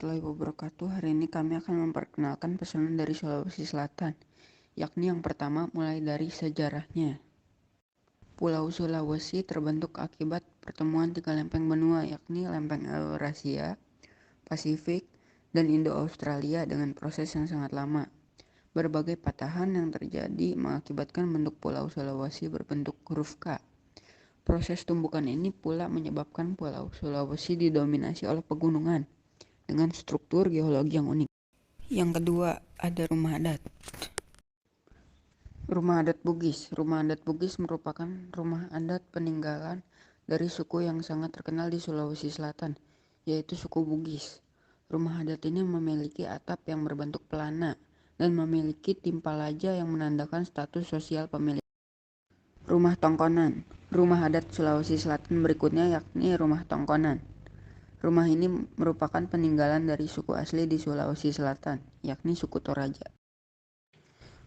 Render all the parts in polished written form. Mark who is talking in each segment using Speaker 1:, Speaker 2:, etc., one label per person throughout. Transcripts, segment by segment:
Speaker 1: warahmatullahi wabarakatuh. Hari ini kami akan memperkenalkan pesanan dari Sulawesi Selatan, yakni yang pertama mulai dari sejarahnya. Pulau Sulawesi terbentuk akibat pertemuan tiga lempeng benua, yakni lempeng Eurasia, Pasifik, dan Indo-Australia dengan proses yang sangat lama. Berbagai patahan yang terjadi mengakibatkan bentuk Pulau Sulawesi berbentuk huruf K. Proses tumbukan ini pula menyebabkan Pulau Sulawesi didominasi oleh pegunungan dengan struktur geologi yang unik. Yang kedua, ada rumah adat. Rumah adat Bugis. Rumah adat Bugis merupakan rumah adat peninggalan dari suku yang sangat terkenal di Sulawesi Selatan, yaitu suku Bugis. Rumah adat ini memiliki atap yang berbentuk pelana dan memiliki timpalaja yang menandakan status sosial pemilik. Rumah Tongkonan. Rumah adat Sulawesi Selatan berikutnya yakni Rumah Tongkonan. Rumah ini merupakan peninggalan dari suku asli di Sulawesi Selatan, yakni suku Toraja.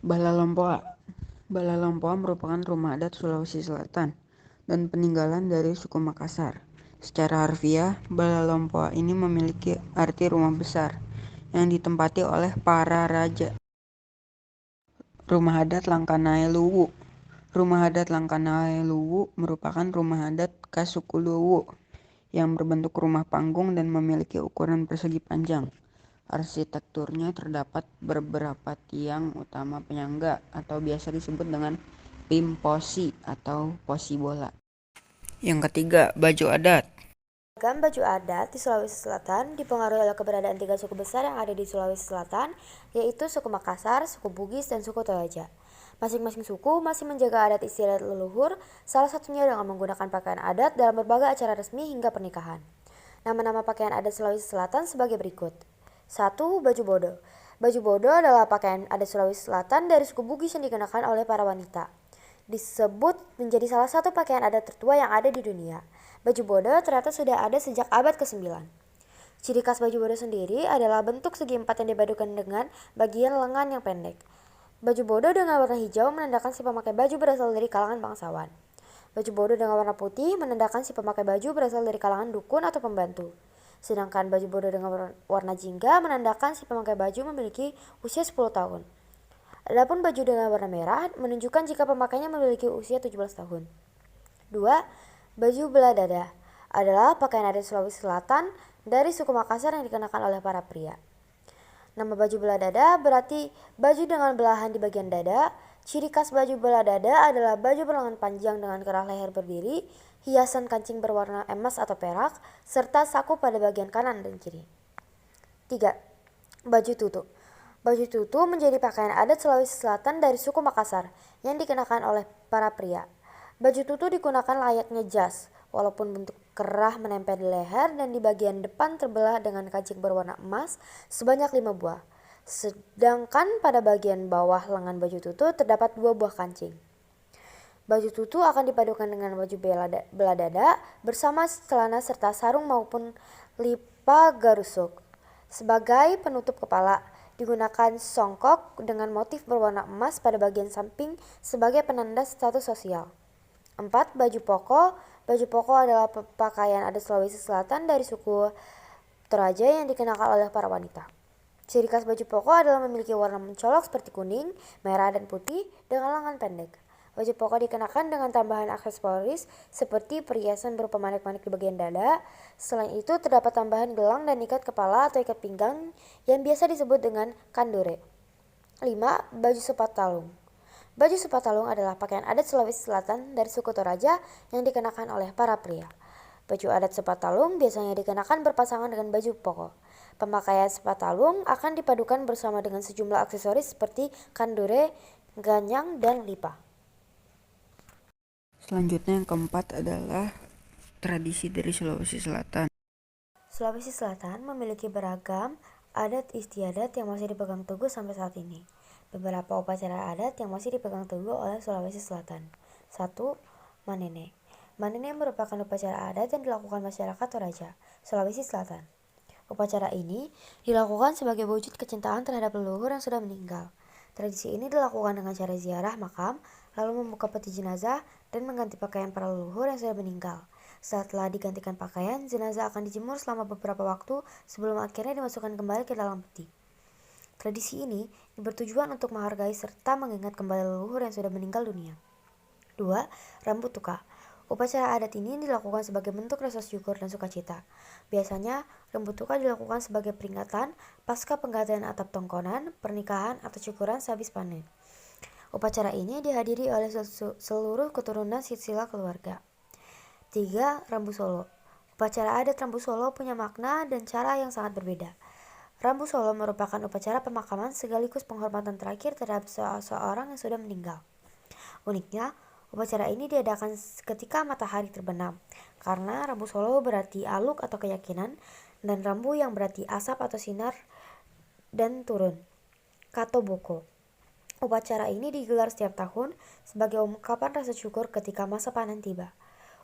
Speaker 1: Balalompoa. Balalompoa merupakan rumah adat Sulawesi Selatan dan peninggalan dari suku Makassar. Secara harfiah, Balalompoa ini memiliki arti rumah besar yang ditempati oleh para raja. Rumah adat Langkanae Luwu. Rumah adat Langkanae Luwu merupakan rumah adat khas suku Luwu yang berbentuk rumah panggung dan memiliki ukuran persegi panjang. Arsitekturnya terdapat beberapa tiang utama penyangga atau biasa disebut dengan pimposi atau posi bola. Yang ketiga, baju adat.
Speaker 2: Beragam baju adat di Sulawesi Selatan dipengaruhi oleh keberadaan tiga suku besar yang ada di Sulawesi Selatan, yaitu suku Makassar, suku Bugis, dan suku Toraja. Masing-masing suku masih menjaga adat istiadat leluhur, salah satunya dengan menggunakan pakaian adat dalam berbagai acara resmi hingga pernikahan. Nama-nama pakaian adat Sulawesi Selatan sebagai berikut. 1. Baju bodo. Baju bodo adalah pakaian adat Sulawesi Selatan dari suku Bugis yang dikenakan oleh para wanita. Disebut menjadi salah satu pakaian adat tertua yang ada di dunia. Baju bodo ternyata sudah ada sejak abad ke-9. Ciri khas baju bodo sendiri adalah bentuk segi empat yang dipadukan dengan bagian lengan yang pendek. Baju bodo dengan warna hijau menandakan si pemakai baju berasal dari kalangan bangsawan. Baju bodo dengan warna putih menandakan si pemakai baju berasal dari kalangan dukun atau pembantu. Sedangkan baju bodo dengan warna jingga menandakan si pemakai baju memiliki usia 10 tahun. Adapun baju dengan warna merah menunjukkan jika pemakainya memiliki usia 17 tahun. 2. Baju belah dada adalah pakaian adat Sulawesi Selatan dari suku Makassar yang dikenakan oleh para pria. Nama baju belah dada berarti baju dengan belahan di bagian dada. Ciri khas baju belah dada adalah baju berlengan panjang dengan kerah leher berdiri, hiasan kancing berwarna emas atau perak, serta saku pada bagian kanan dan kiri. 3. Baju tutu. Baju tutu menjadi pakaian adat Sulawesi Selatan dari suku Makassar yang dikenakan oleh para pria. Baju tutu digunakan layaknya jas, walaupun bentuk kerah menempel di leher dan di bagian depan terbelah dengan kancing berwarna emas sebanyak 5 buah. Sedangkan pada bagian bawah lengan baju tutu terdapat 2 buah kancing. Baju tutu akan dipadukan dengan baju belah dada bersama celana serta sarung maupun lipa garusuk. Sebagai penutup kepala, digunakan songkok dengan motif berwarna emas pada bagian samping sebagai penanda status sosial. 4. Baju poko. Baju poko adalah pakaian adat Sulawesi Selatan dari suku Toraja yang dikenakan oleh para wanita. Ciri khas baju poko adalah memiliki warna mencolok seperti kuning, merah, dan putih dengan lengan pendek. Baju poko dikenakan dengan tambahan aksesoris seperti perhiasan berupa manik-manik di bagian dada. Selain itu terdapat tambahan gelang dan ikat kepala atau ikat pinggang yang biasa disebut dengan kandore. 5. Baju sepatalung. Baju sepatalung adalah pakaian adat Sulawesi Selatan dari suku Toraja yang dikenakan oleh para pria. Baju adat sepatalung biasanya dikenakan berpasangan dengan baju poko. Pemakaian sepatalung akan dipadukan bersama dengan sejumlah aksesoris seperti kandore, ganyang, dan lipa.
Speaker 1: Selanjutnya yang keempat adalah tradisi dari Sulawesi Selatan.
Speaker 2: Sulawesi Selatan memiliki beragam adat istiadat yang masih dipegang teguh sampai saat ini. Beberapa upacara adat yang masih dipegang teguh oleh Sulawesi Selatan. 1. Manene. Manene merupakan upacara adat yang dilakukan masyarakat Toraja, Sulawesi Selatan. Upacara ini dilakukan sebagai wujud kecintaan terhadap leluhur yang sudah meninggal. Tradisi ini dilakukan dengan cara ziarah makam, lalu membuka peti jenazah dan mengganti pakaian para leluhur yang sudah meninggal. Setelah telah digantikan pakaian, jenazah akan dijemur selama beberapa waktu sebelum akhirnya dimasukkan kembali ke dalam peti. Tradisi ini bertujuan untuk menghargai serta mengingat kembali leluhur yang sudah meninggal dunia. 2. Rambut tuka. Upacara adat ini dilakukan sebagai bentuk rasa syukur dan sukacita. Biasanya, rambut tuka dilakukan sebagai peringatan pasca penggantian atap tongkonan, pernikahan, atau syukuran sehabis panen. Upacara ini dihadiri oleh seluruh keturunan silsilah keluarga. 3. Rambu Solo. Upacara adat Rambu Solo punya makna dan cara yang sangat berbeda. Rambu Solo merupakan upacara pemakaman sekaligus penghormatan terakhir terhadap seseorang yang sudah meninggal. Uniknya, upacara ini diadakan ketika matahari terbenam, karena rambu Solo berarti aluk atau keyakinan, dan rambu yang berarti asap atau sinar dan turun, kato boko. Upacara ini digelar setiap tahun sebagai ungkapan rasa syukur ketika masa panen tiba.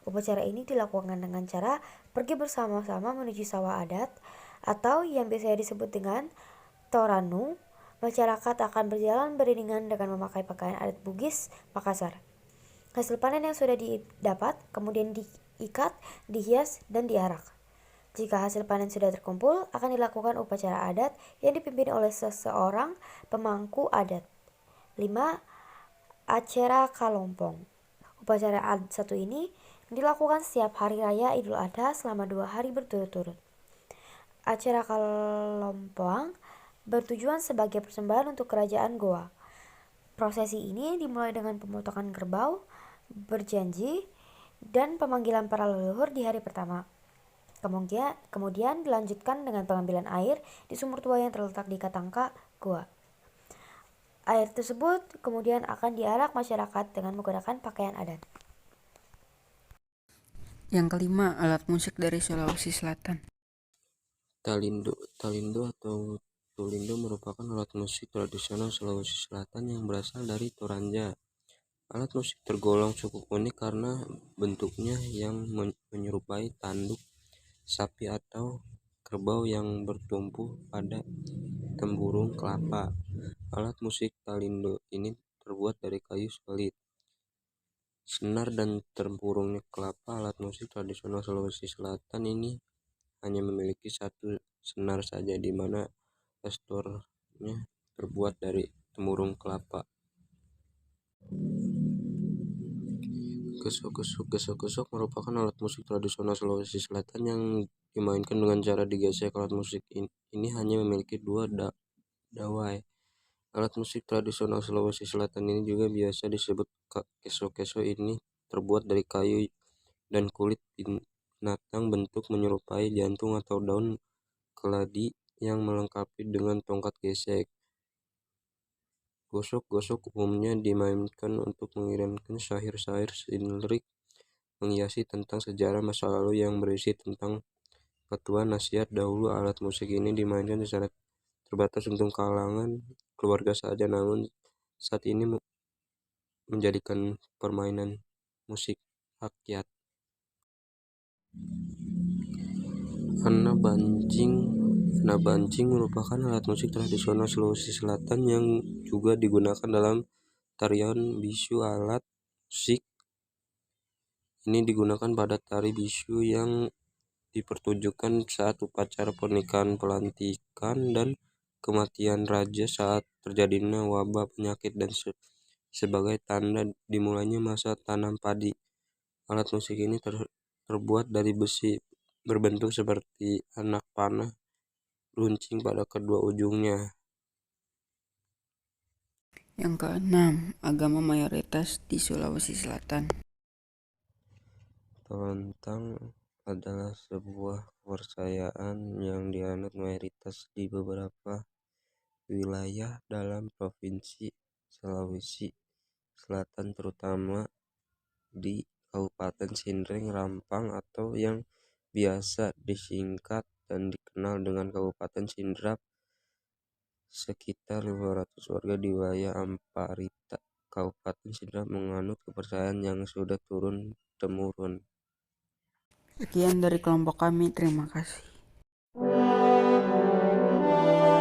Speaker 2: Upacara ini dilakukan dengan cara pergi bersama-sama menuju sawah adat, atau yang biasanya disebut dengan Toranu. Masyarakat akan berjalan beriringan dengan memakai pakaian adat Bugis Makassar. Hasil panen yang sudah didapat kemudian diikat, dihias, dan diarak. Jika hasil panen sudah terkumpul, akan dilakukan upacara adat yang dipimpin oleh seseorang pemangku adat. 5. Acara Kalompong. Upacara adat satu ini dilakukan setiap hari raya Idul Adha selama 2 hari berturut-turut. Acara Kalompong bertujuan sebagai persembahan untuk kerajaan Goa. Prosesi ini dimulai dengan pemotongan kerbau, berjanji, dan pemanggilan para leluhur di hari pertama. Kemudian dilanjutkan dengan pengambilan air di sumur tua yang terletak di Katangka, Goa. Air tersebut kemudian akan diarak masyarakat dengan menggunakan pakaian adat.
Speaker 1: Yang kelima, alat musik dari Sulawesi Selatan.
Speaker 3: Talindo atau Tulindo merupakan alat musik tradisional Sulawesi Selatan yang berasal dari Toraja. Alat musik tergolong cukup unik karena bentuknya yang menyerupai tanduk sapi atau kerbau yang bertumpu pada tempurung kelapa. Alat musik Talindo ini terbuat dari kayu solid, senar, dan tempurung kelapa. Alat musik tradisional Sulawesi Selatan ini hanya memiliki satu senar saja, di mana restornya terbuat dari tempurung kelapa. Gesok merupakan alat musik tradisional Sulawesi Selatan yang dimainkan dengan cara digesek. Alat musik ini hanya memiliki 2 dawai. Alat musik tradisional Sulawesi Selatan ini juga biasa disebut keso-keso. Ini terbuat dari kayu dan kulit binatang bentuk menyerupai jantung atau daun keladi yang melengkapi dengan tongkat gesek. Gosok umumnya dimainkan untuk mengirimkan syair-syair lirik menghiasi tentang sejarah masa lalu yang berisi tentang petua nasihat dahulu. Alat musik ini dimainkan secara terbatas untuk kalangan keluarga saja, namun saat ini menjadikan permainan musik rakyat. Ana Bancing merupakan alat musik tradisional Sulawesi Selatan yang juga digunakan dalam tarian bisu. Alat musik ini digunakan pada tari bisu yang dipertunjukkan saat upacara pernikahan, pelantikan, dan kematian raja saat terjadinya wabah penyakit dan sebagai tanda dimulainya masa tanam padi. Alat musik ini terbuat dari besi berbentuk seperti anak panah runcing pada kedua ujungnya.
Speaker 1: Yang keenam, agama mayoritas di Sulawesi Selatan.
Speaker 3: Telentang adalah sebuah kepercayaan yang dianut mayoritas di beberapa wilayah dalam Provinsi Sulawesi Selatan, terutama di Kabupaten Sindreng Rampang, atau yang biasa disingkat dan dikenal dengan Kabupaten Sindrap. Sekitar 500 warga di wilayah Amparita, Kabupaten Sindrap menganut kepercayaan yang sudah turun-temurun.
Speaker 1: Sekian dari kelompok kami, terima kasih.